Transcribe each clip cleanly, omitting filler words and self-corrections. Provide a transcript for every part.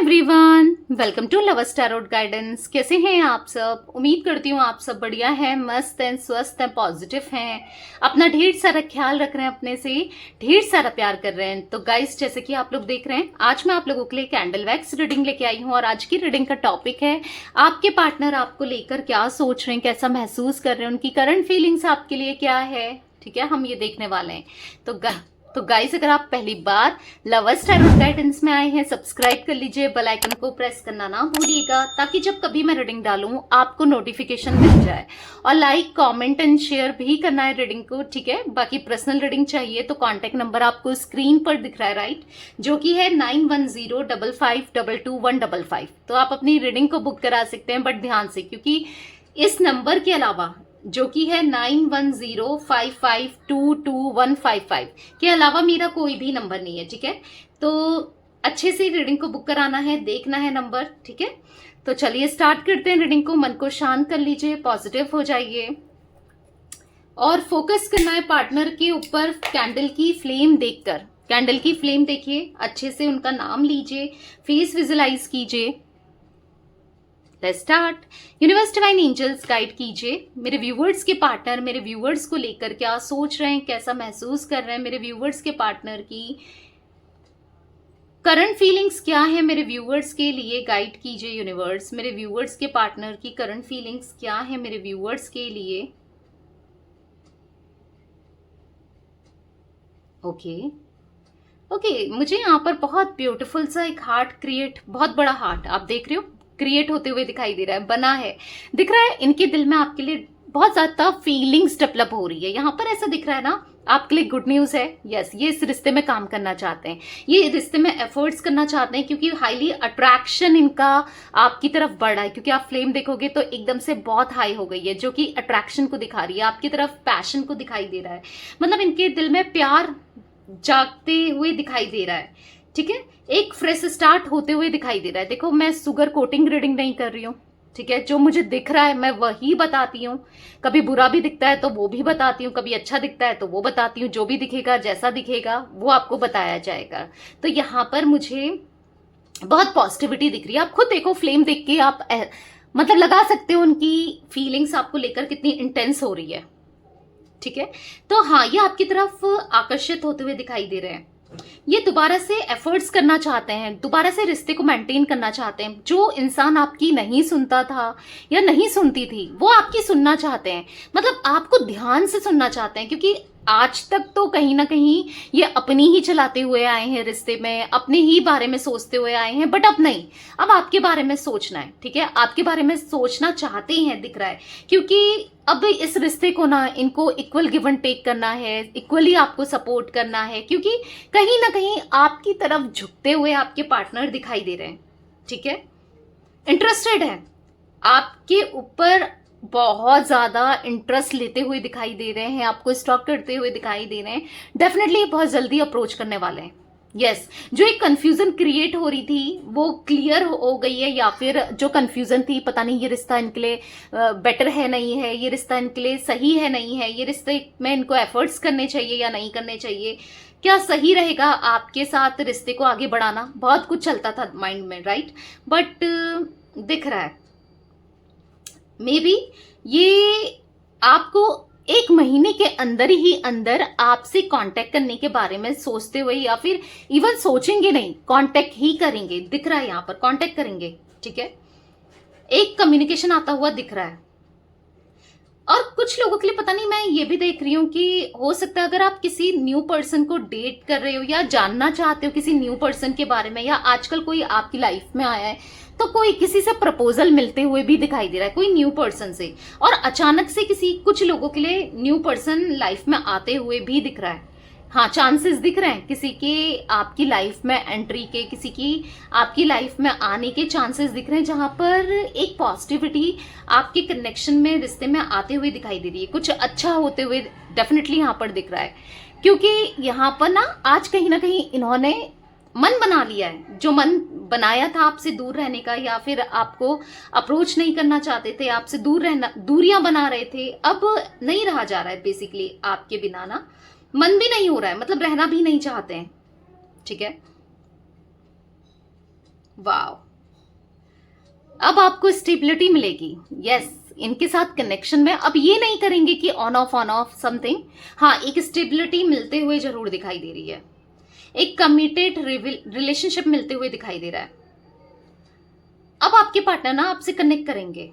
Everyone, welcome to love tarot guidance. कैसे हैं आप सब? उम्मीद करती हूँ आप सब बढ़िया हैं, मस्त हैं, स्वस्थ हैं, पॉजिटिव हैं, अपना ढेर सारा ख्याल रख रहे हैं, अपने से ढेर सारा प्यार कर रहे हैं। तो गाइस, जैसे कि आप लोग देख रहे हैं, आज मैं आप लोगों के लिए कैंडल वैक्स रीडिंग लेके आई हूँ। और आज की रीडिंग का टॉपिक है आपके पार्टनर आपको लेकर क्या सोच रहे हैं, कैसा महसूस कर रहे हैं, उनकी करंट फीलिंग्स आपके लिए क्या है। ठीक है, हम ये देखने वाले हैं। तो गाइस, अगर आप पहली बार लवर्स टैरोट गाइडेंस में आए हैं, सब्सक्राइब कर लीजिए, बेल आइकन को प्रेस करना ना भूलिएगा, ताकि जब कभी मैं रीडिंग डालूं आपको नोटिफिकेशन मिल जाए। और लाइक, कमेंट एंड शेयर भी करना है रीडिंग को। ठीक है, बाकी पर्सनल रीडिंग चाहिए तो कांटेक्ट नंबर आपको स्क्रीन पर दिख रहा है, राइट, जो कि है 9105522155। तो आप अपनी रीडिंग को बुक करा सकते हैं, बट ध्यान से, क्योंकि इस नंबर के अलावा, जो कि है 9105522155 के अलावा मेरा कोई भी नंबर नहीं है। ठीक है, तो अच्छे से रीडिंग को बुक कराना है, देखना है नंबर। ठीक है, तो चलिए स्टार्ट करते हैं रीडिंग को। मन को शांत कर लीजिए, पॉजिटिव हो जाइए और फोकस करना है पार्टनर के ऊपर। कैंडल की फ्लेम देखकर, कैंडल की फ्लेम देखिए, अच्छे से उनका नाम लीजिए, फेस विजुलाइज कीजिए। Let's start. Universe, divine angels guide कीजिए मेरे व्यूवर्स के पार्टनर मेरे व्यूवर्स को लेकर क्या सोच रहे हैं, कैसा महसूस कर रहे हैं। मेरे व्यूवर्स के पार्टनर की करंट फीलिंग्स क्या है मेरे व्यूवर्स के लिए, गाइड कीजिए यूनिवर्स। मेरे व्यूवर्स के पार्टनर की करंट फीलिंग्स क्या है मेरे व्यूवर्स के लिए। ओके, मुझे यहाँ पर बहुत ब्यूटीफुल सा एक हार्ट क्रिएट, बहुत बड़ा हार्ट आप देख रहे हो, क्रिएट होते हुए दिखाई दे रहा है, बना है, दिख रहा है। इनके दिल में आपके लिए बहुत ज्यादा फीलिंग्स डेवलप हो रही है। यहाँ पर ऐसा दिख रहा है ना, आपके लिए गुड न्यूज है। यस, ये इस रिश्ते में काम करना चाहते हैं, ये रिश्ते में एफर्ट्स करना चाहते हैं, क्योंकि हाईली अट्रैक्शन इनका आपकी तरफ बढ़ रहा है। क्योंकि आप फ्लेम देखोगे तो एकदम से बहुत हाई हो गई है, जो कि अट्रैक्शन को दिखा रही है, आपकी तरफ पैशन को दिखाई दे रहा है। मतलब इनके दिल में प्यार जागते हुए दिखाई दे रहा है। ठीक है, एक फ्रेश स्टार्ट होते हुए दिखाई दे रहा है। देखो, मैं सुगर कोटिंग रीडिंग नहीं कर रही हूँ। ठीक है, जो मुझे दिख रहा है मैं वही बताती हूँ। कभी बुरा भी दिखता है तो वो भी बताती हूँ, कभी अच्छा दिखता है तो वो बताती हूँ। जो भी दिखेगा, जैसा दिखेगा वो आपको बताया जाएगा। तो यहाँ पर मुझे बहुत पॉजिटिविटी दिख रही है। आप खुद देखो, फ्लेम देख के आप मतलब लगा सकते हो उनकी फीलिंग्स आपको लेकर कितनी इंटेंस हो रही है। ठीक है, तो हाँ, ये आपकी तरफ आकर्षित होते हुए दिखाई दे रहे हैं। ये दोबारा से एफर्ट्स करना चाहते हैं, दोबारा से रिश्ते को मेंटेन करना चाहते हैं। जो इंसान आपकी नहीं सुनता था या नहीं सुनती थी, वो आपकी सुनना चाहते हैं। मतलब आपको ध्यान से सुनना चाहते हैं, क्योंकि आज तक तो कहीं ना कहीं ये अपनी ही चलाते हुए आए हैं रिश्ते में, अपने ही बारे में सोचते हुए आए हैं। बट अब नहीं, अब आपके बारे में सोचना है। ठीक है, आपके बारे में सोचना चाहते हैं, दिख रहा है। क्योंकि अब इस रिश्ते को ना, इनको इक्वल गिव एंड टेक करना है, इक्वली आपको सपोर्ट करना है, क्योंकि कहीं ना कहीं आपकी तरफ झुकते हुए आपके पार्टनर दिखाई दे रहे हैं। ठीक है, इंटरेस्टेड है आपके ऊपर, बहुत ज्यादा इंटरेस्ट लेते हुए दिखाई दे रहे हैं, आपको स्टॉक करते हुए दिखाई दे रहे हैं। डेफिनेटली बहुत जल्दी अप्रोच करने वाले हैं। यस, जो एक कंफ्यूजन क्रिएट हो रही थी वो क्लियर हो गई है, या फिर जो कंफ्यूजन थी, पता नहीं ये रिश्ता इनके लिए बेटर है नहीं है, ये रिश्ता इनके लिए सही है नहीं है, ये रिश्ते में इनको एफर्ट्स करने चाहिए या नहीं करने चाहिए, क्या सही रहेगा आपके साथ रिश्ते को आगे बढ़ाना, बहुत कुछ चलता था माइंड में, राइट। बट दिख रहा है मे बी ये आपको 1 महीने के अंदर ही अंदर आपसे कांटेक्ट करने के बारे में सोचते हुए, या फिर इवन सोचेंगे नहीं, कांटेक्ट ही करेंगे। दिख रहा है यहाँ पर कांटेक्ट करेंगे। ठीक है, एक कम्युनिकेशन आता हुआ दिख रहा है। और कुछ लोगों के लिए पता नहीं, मैं ये भी देख रही हूँ कि हो सकता है अगर आप किसी न्यू पर्सन को डेट कर रहे हो या जानना चाहते हो किसी न्यू पर्सन के बारे में, या आजकल कोई आपकी लाइफ में आया है, तो कोई किसी से प्रपोजल मिलते हुए भी दिखाई दे रहा है, कोई न्यू पर्सन से। और अचानक से कुछ लोगों के लिए न्यू पर्सन लाइफ में आते हुए भी दिख रहा है। हाँ, चांसेस दिख रहे हैं किसी के आपकी लाइफ में एंट्री के, किसी की आपकी लाइफ में आने के चांसेस दिख रहे हैं, जहां पर एक पॉजिटिविटी आपके कनेक्शन में, रिश्ते में आते हुए दिखाई दे रही है। कुछ अच्छा होते हुए डेफिनेटली यहाँ पर दिख रहा है, क्योंकि यहाँ पर ना आज कहीं ना कहीं इन्होंने मन बना लिया है। जो मन बनाया था आपसे दूर रहने का, या फिर आपको अप्रोच नहीं करना चाहते थे, आपसे दूर रहना, दूरियां बना रहे थे, अब नहीं रहा जा रहा है। बेसिकली आपके बिना ना मन भी नहीं हो रहा है, मतलब रहना भी नहीं चाहते हैं। ठीक है, वाओ, अब आपको स्टेबिलिटी मिलेगी। यस, इनके साथ कनेक्शन में अब ये नहीं करेंगे कि ऑन ऑफ समथिंग। हाँ, एक स्टेबिलिटी मिलते हुए जरूर दिखाई दे रही है, एक कमिटेड रिलेशनशिप मिलते हुए दिखाई दे रहा है। अब आपके पार्टनर ना आपसे कनेक्ट करेंगे,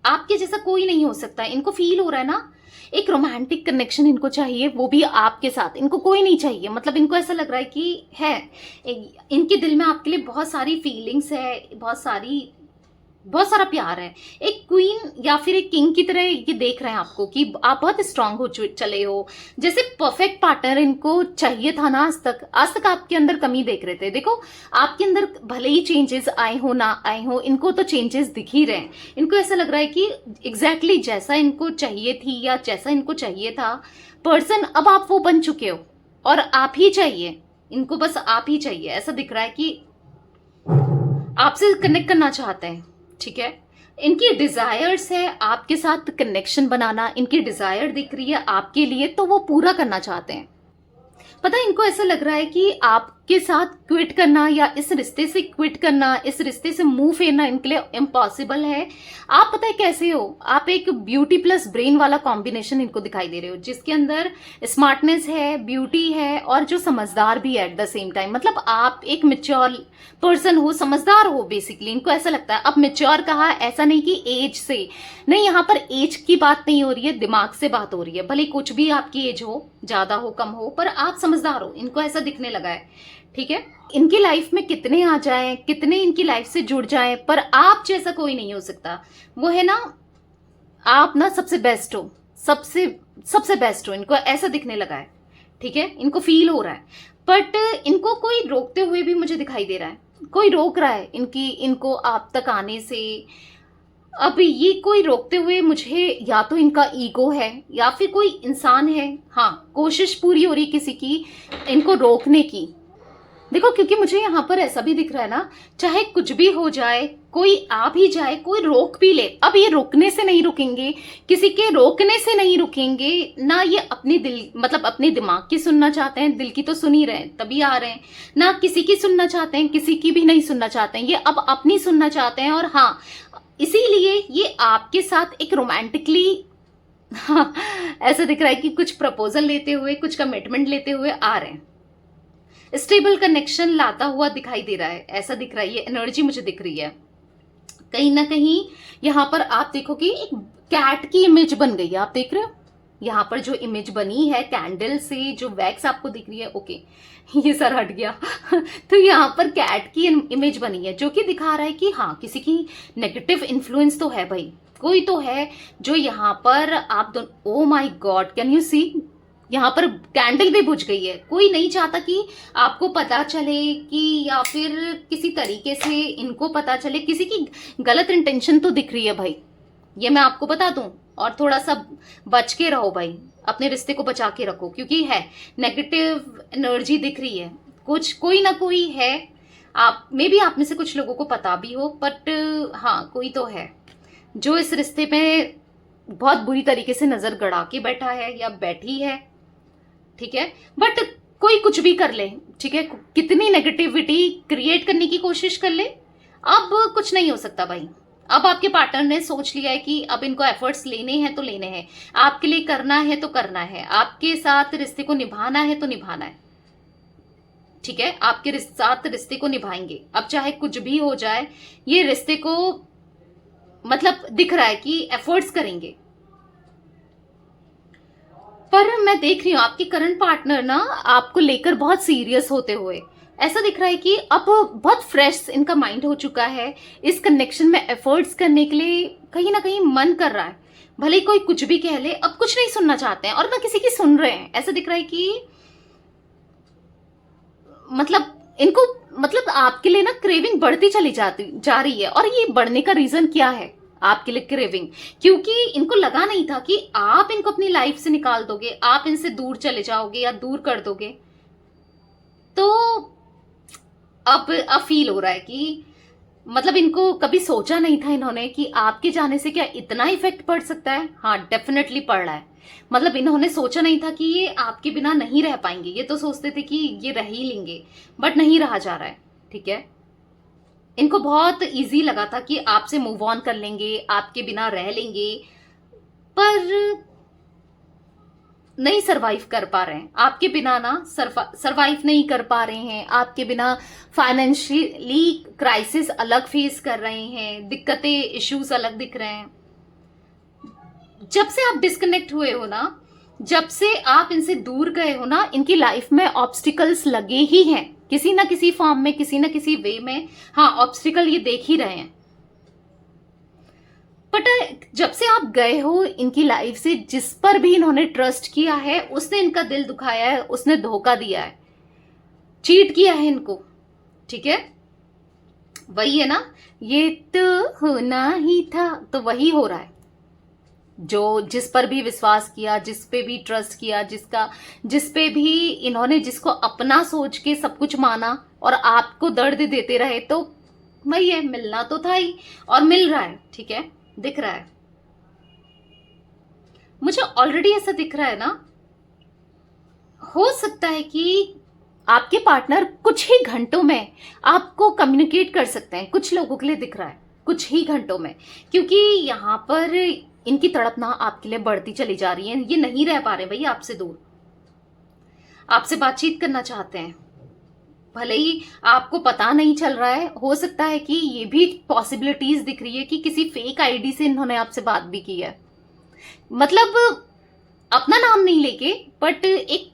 आपके जैसा कोई नहीं हो सकता। इनको फील हो रहा है ना, एक रोमांटिक कनेक्शन इनको चाहिए, वो भी आपके साथ। इनको कोई नहीं चाहिए, मतलब इनको ऐसा लग रहा है कि है इनके दिल में आपके लिए बहुत सारी फीलिंग्स है, बहुत सारा प्यार है। एक क्वीन या फिर एक किंग की तरह ये देख रहे हैं आपको कि आप बहुत स्ट्रांग हो चले हो। जैसे परफेक्ट पार्टनर इनको चाहिए था ना, आज तक आपके अंदर कमी देख रहे थे। देखो, आपके अंदर भले ही चेंजेस आए हो ना आए हो, इनको तो चेंजेस दिख ही रहे हैं। इनको ऐसा लग रहा है कि एग्जैक्टली जैसा इनको चाहिए थी या जैसा इनको चाहिए था पर्सन, अब आप वो बन चुके हो और आप ही चाहिए इनको, बस आप ही चाहिए। ऐसा दिख रहा है कि आपसे कनेक्ट करना चाहते हैं, ठीक है। इनकी डिजायर्स है आपके साथ कनेक्शन बनाना, इनकी डिजायर दिख रही है आपके लिए, तो वो पूरा करना चाहते हैं। पता है, इनको ऐसा लग रहा है कि आपके साथ क्विट करना या इस रिश्ते से क्विट करना, इस रिश्ते से मुंह फेरना इनके लिए इम्पॉसिबल है। आप पता है कैसे हो, आप एक ब्यूटी प्लस ब्रेन वाला कॉम्बिनेशन इनको दिखाई दे रहे हो, जिसके अंदर स्मार्टनेस है, ब्यूटी है और जो समझदार भी है एट द सेम टाइम। मतलब आप एक मेच्योर पर्सन हो, समझदार हो बेसिकली। इनको ऐसा लगता है, अब मेच्योर कहा ऐसा नहीं कि एज से नहीं, यहाँ पर एज की बात नहीं हो रही है, दिमाग से बात हो रही है। भले कुछ भी आपकी एज हो, ज्यादा हो कम हो, पर आप समझदार हो, इनको ऐसा दिखने लगा है, ठीक है। इनकी लाइफ में कितने आ जाएं, कितने इनकी लाइफ से जुड़ जाएं, पर आप जैसा कोई नहीं हो सकता। वो है ना, आप ना सबसे बेस्ट हो, सबसे सबसे बेस्ट हो, इनको ऐसा दिखने लगा है, ठीक है। इनको फील हो रहा है, बट इनको कोई रोकते हुए भी मुझे दिखाई दे रहा है, कोई रोक रहा है इनको आप तक आने से। अब ये कोई रोकते हुए मुझे, या तो इनका ईगो है या फिर कोई इंसान है। हाँ, कोशिश पूरी हो रही किसी की इनको रोकने की। देखो, क्योंकि मुझे यहाँ पर ऐसा भी दिख रहा है ना, चाहे कुछ भी हो जाए, कोई आ भी जाए, कोई रोक भी ले, अब ये रुकने से नहीं रुकेंगे, किसी के रोकने से नहीं रुकेंगे ना। ये अपने दिल, मतलब अपने दिमाग की सुनना चाहते हैं, दिल की तो सुन ही रहे हैं तभी आ रहे हैं ना। किसी की सुनना चाहते हैं, किसी की भी नहीं सुनना चाहते हैं, ये अब अपनी सुनना चाहते हैं। और हाँ, इसीलिए ये आपके साथ एक रोमांटिकली हाँ, ऐसा दिख रहा है कि कुछ प्रपोजल लेते हुए, कुछ कमिटमेंट लेते हुए आ रहे हैं, स्टेबल कनेक्शन लाता हुआ दिखाई दे रहा है। ऐसा दिख रहा है, ये एनर्जी मुझे दिख रही है। कहीं ना कहीं यहाँ पर आप देखोगे एक कैट की इमेज बन गई है, आप देख रहे हो यहाँ पर जो इमेज बनी है कैंडल से, जो वैक्स आपको दिख रही है। ओके, ये सर हट गया तो यहाँ पर कैट की इमेज बनी है, जो कि दिखा रहा है कि हाँ, किसी की नेगेटिव इन्फ्लुएंस तो है भाई, कोई तो है जो यहाँ पर आप दोनों। Oh my god, can you see, यहाँ पर कैंडल भी बुझ गई है। कोई नहीं चाहता कि आपको पता चले, कि या फिर किसी तरीके से इनको पता चले। किसी की गलत इंटेंशन तो दिख रही है भाई, ये मैं आपको बता दूं। और थोड़ा सा बच के रहो भाई, अपने रिश्ते को बचा के रखो, क्योंकि है नेगेटिव एनर्जी दिख रही है। कुछ कोई ना कोई है, आप मे बी आप में से कुछ लोगों को पता भी हो, बट हाँ, कोई तो है जो इस रिश्ते में बहुत बुरी तरीके से नजर गड़ा के बैठा है या बैठी है, ठीक है। बट कोई कुछ भी कर ले, ठीक है, कितनी नेगेटिविटी क्रिएट करने की कोशिश कर ले, अब कुछ नहीं हो सकता भाई। अब आपके पार्टनर ने सोच लिया है कि अब इनको एफर्ट्स लेने हैं तो लेने हैं, आपके लिए करना है तो करना है, आपके साथ रिश्ते को निभाना है तो निभाना है, ठीक है। आपके साथ रिश्ते को निभाएंगे, अब चाहे कुछ भी हो जाए, ये रिश्ते को मतलब दिख रहा है कि एफर्ट्स करेंगे। पर मैं देख रही हूं आपके करंट पार्टनर ना आपको लेकर बहुत सीरियस होते हुए, ऐसा दिख रहा है कि अब बहुत फ्रेश इनका माइंड हो चुका है। इस कनेक्शन में एफर्ट्स करने के लिए कहीं ना कहीं मन कर रहा है, भले ही कोई कुछ भी कह ले, अब कुछ नहीं सुनना चाहते हैं और ना किसी की सुन रहे हैं। ऐसा दिख रहा है कि मतलब इनको, मतलब आपके लिए ना क्रेविंग बढ़ती चली जा रही है। और ये बढ़ने का रीजन क्या है आपके लिए क्रेविंग? क्योंकि इनको लगा नहीं था कि आप इनको अपनी लाइफ से निकाल दोगे, आप इनसे दूर चले जाओगे या दूर कर दोगे। तो अब फील हो रहा है कि मतलब इनको कभी सोचा नहीं था इन्होंने कि आपके जाने से क्या इतना इफेक्ट पड़ सकता है। हाँ, डेफिनेटली पड़ रहा है। मतलब इन्होंने सोचा नहीं था कि ये आपके बिना नहीं रह पाएंगे, ये तो सोचते थे कि ये रह ही लेंगे, बट नहीं रहा जा रहा है, ठीक है। इनको बहुत इजी लगा था कि आपसे मूव ऑन कर लेंगे, आपके बिना रह लेंगे, पर नहीं सरवाइव कर पा रहे हैं आपके बिना ना, सरवाइव नहीं कर पा रहे हैं आपके बिना। फाइनेंशियली क्राइसिस अलग फेस कर रहे हैं, दिक्कतें, इश्यूज अलग दिख रहे हैं। जब से आप डिस्कनेक्ट हुए हो ना, जब से आप इनसे दूर गए हो ना, इनकी लाइफ में ऑब्स्टिकल्स लगे ही हैं किसी ना किसी फॉर्म में, किसी ना किसी वे में। हाँ, ऑब्स्टिकल ये देख ही रहे हैं। बट जब से आप गए हो इनकी लाइफ से, जिस पर भी इन्होंने ट्रस्ट किया है उसने इनका दिल दुखाया है, उसने धोखा दिया है, चीट किया है इनको। ठीक है, वही है ना, ये तो होना ही था, तो वही हो रहा है। जो जिस पर भी विश्वास किया, जिस पे भी ट्रस्ट किया, जिस पे भी इन्होंने, जिसको अपना सोच के सब कुछ माना और आपको दर्द देते रहे, तो वही है, मिलना तो था ही और मिल रहा है। ठीक है, दिख रहा है मुझे, ऑलरेडी ऐसा दिख रहा है ना। हो सकता है कि आपके पार्टनर कुछ ही घंटों में आपको कम्युनिकेट कर सकते हैं, कुछ लोगों के लिए दिख रहा है कुछ ही घंटों में, क्योंकि यहां पर इनकी तड़पना आपके लिए बढ़ती चली जा रही है। ये नहीं रह पा रहे भाई आपसे दूर, आपसे बातचीत करना चाहते हैं, भले ही आपको पता नहीं चल रहा है। हो सकता है कि ये भी पॉसिबिलिटीज दिख रही है कि किसी फेक आईडी से इन्होंने आपसे बात भी की है, मतलब अपना नाम नहीं लेके, बट एक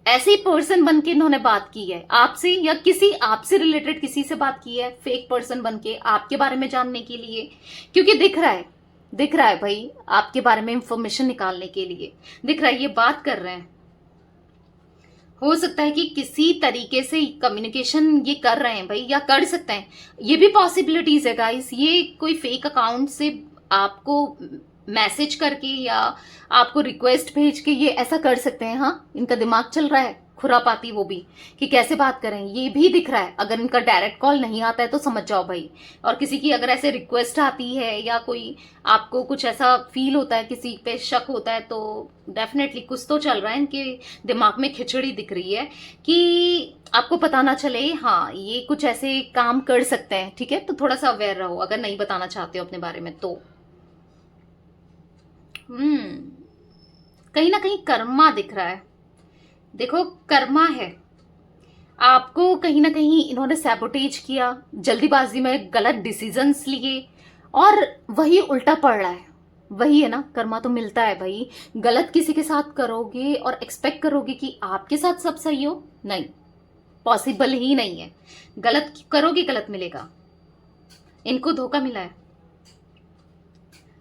ऐसे पर्सन बन के इन्होंने बात की है आपसे, या किसी आपसे रिलेटेड किसी से बात की है, फेक पर्सन बन के आपके बारे में जानने के लिए। क्योंकि दिख रहा है भाई, आपके बारे में इंफॉर्मेशन निकालने के लिए दिख रहा है, ये बात कर रहे हैं। हो सकता है कि किसी तरीके से कम्युनिकेशन ये कर रहे हैं भाई, या कर सकते हैं, ये भी पॉसिबिलिटीज है गाइस। ये कोई फेक अकाउंट से आपको मैसेज करके या आपको रिक्वेस्ट भेज के ये ऐसा कर सकते हैं। हाँ, इनका दिमाग चल रहा है खुरापाती, वो भी कि कैसे बात करें, ये भी दिख रहा है। अगर इनका डायरेक्ट कॉल नहीं आता है तो समझ जाओ भाई, और किसी की अगर ऐसे रिक्वेस्ट आती है या कोई आपको कुछ ऐसा फील होता है, किसी पे शक होता है, तो डेफिनेटली कुछ तो चल रहा है। इनके दिमाग में खिचड़ी दिख रही है कि आपको पता ना चले, हाँ ये कुछ ऐसे काम कर सकते हैं। ठीक है, तो थोड़ा सा अवेयर रहो अगर नहीं बताना चाहते हो अपने बारे में तो। कहीं ना कहीं कर्मा दिख रहा है, देखो कर्मा है। आपको कहीं ना कहीं इन्होंने सैबोटेज किया, जल्दीबाजी में गलत डिसीजंस लिए, और वही उल्टा पड़ रहा है। वही है ना, कर्मा तो मिलता है भाई। गलत किसी के साथ करोगे और एक्सपेक्ट करोगे कि आपके साथ सब सही हो, नहीं, पॉसिबल ही नहीं है। गलत करोगे गलत मिलेगा। इनको धोखा मिला है,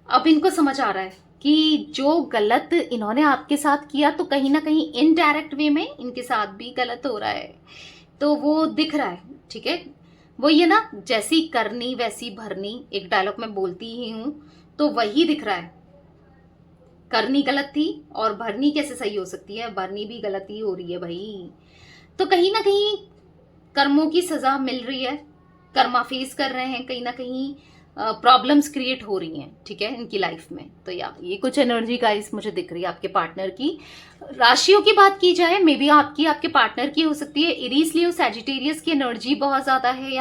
अब इनको समझ आ रहा है कि जो गलत इन्होंने आपके साथ किया, तो कहीं ना कहीं इनडायरेक्ट वे में इनके साथ भी गलत हो रहा है, तो वो दिख रहा है। ठीक है, वो ये ना, जैसी करनी वैसी भरनी, एक डायलॉग में बोलती ही हूं, तो वही दिख रहा है। करनी गलत थी और भरनी कैसे सही हो सकती है, भरनी भी गलत ही हो रही है भाई। तो कहीं ना कहीं कर्मों की सजा मिल रही है, कर्मा फेस कर रहे हैं, कहीं ना कहीं प्रॉब्लम्स क्रिएट हो रही हैं। ठीक है, इनकी लाइफ में। तो या ये कुछ एनर्जी गाइस मुझे दिख रही है आपके पार्टनर की। राशियों की बात की जाए, मे बी आपकी आपके पार्टनर की हो सकती है एरीज, लियो, सैजिटेरियस की एनर्जी बहुत ज्यादा है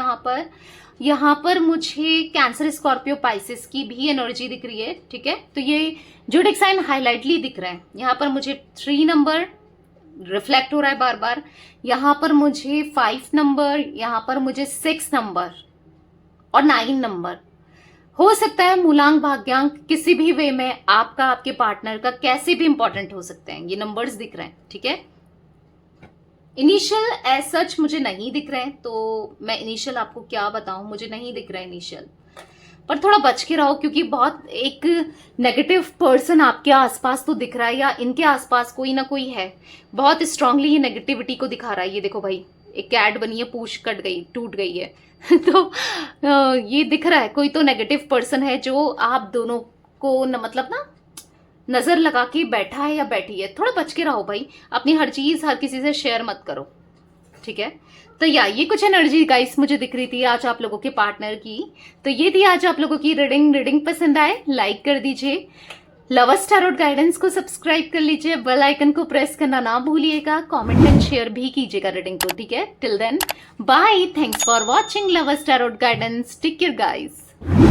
यहाँ पर मुझे कैंसर, स्कॉर्पियो, पाइसिस की भी एनर्जी दिख रही है। ठीक है, तो ये ज़ोडिएक साइन हाईलाइटली दिख रहे हैं। यहाँ पर मुझे 3 नंबर रिफ्लेक्ट हो रहा है बार बार, यहाँ पर मुझे 5 नंबर, यहाँ पर मुझे 6 नंबर और 9 नंबर। हो सकता है मूलांक भाग्यांक किसी भी वे में आपका, आपके पार्टनर का कैसे भी इंपॉर्टेंट हो सकते हैं, ये नंबर्स दिख रहे हैं। ठीक है, इनिशियल एज सच मुझे नहीं दिख रहे हैं, तो मैं इनिशियल आपको क्या बताऊं, मुझे नहीं दिख रहा है इनिशियल। पर थोड़ा बच के रहो, क्योंकि बहुत एक नेगेटिव पर्सन आपके आसपास तो दिख रहा है, या इनके आसपास कोई ना कोई है, बहुत स्ट्रांगली ये नेगेटिविटी को दिखा रहा है। ये देखो भाई, एक कैट बनी है, पूंछ कट गई, टूट गई है तो ये दिख रहा है कोई तो नेगेटिव पर्सन है जो आप दोनों को मतलब ना नजर लगा के बैठा है या बैठी है। थोड़ा बच के रहो भाई, अपनी हर चीज हर किसी से शेयर मत करो। ठीक है, तो ये कुछ एनर्जी गाइस मुझे दिख रही थी आज आप लोगों के पार्टनर की। तो ये थी आज आप लोगों की रीडिंग पसंद आए लाइक कर दीजिए, लवर्स टैरोट गाइडेंस को सब्सक्राइब कर लीजिए, बेल आइकन को प्रेस करना ना भूलिएगा, कमेंट एंड शेयर भी कीजिएगा रीडिंग को, ठीक है? Till then bye, thanks for watching lovers tarot guidance, take care guys.